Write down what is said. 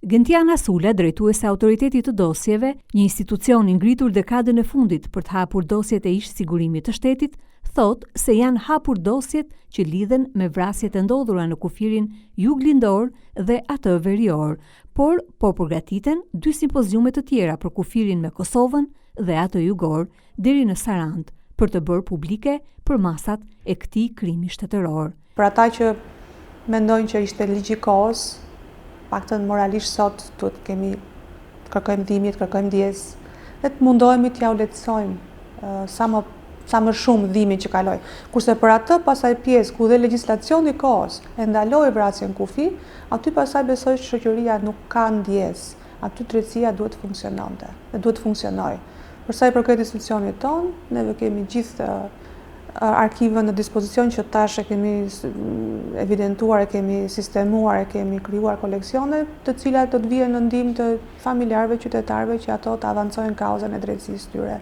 Gentiana Sula, drejtuese e Autoritetit të Dosjeve, një institucion i ngritur dekadën e fundit për të hapur dosjet e ish sigurimit të shtetit, thot se janë hapur dosjet që lidhen me vrasjet e ndodhura në kufirin juglindor dhe atë verior, por po përgatiten 2 simpoziume të tjera për kufirin me Kosovën dhe atë jugor deri në Sarandë për të bërë publike përmasat e këtij krimi shtetëror. Për ata që mendojnë që ishte ligj i kohës, paktën moralisht sot duhet kemi kërkojmë ndihmë, kërkojmë ndjes, dhe të mundohemi t'ja u lehtësojmë sa më shumë dhimbjen që kaloi. Kurse për atë pasaj pjesë ku dhe legjislacioni i kohës e ndaloi vrasjen kufi, aty pasaj besoj që shoqëria nuk ka ndjes. Aty drejtësia duhet të funksiononte, dhe duhet të funksionojë. Për sa i përket institucionit tonë, neve kemi gjithë arkivën në dispozicion që tash e kemi evidentuar, e kemi sistemuar, e kemi krijuar koleksione, të cilat do të vijnë në ndihmë të familjarëve, qytetarëve që ato të avancojnë kauzën e drejtësisë tyre.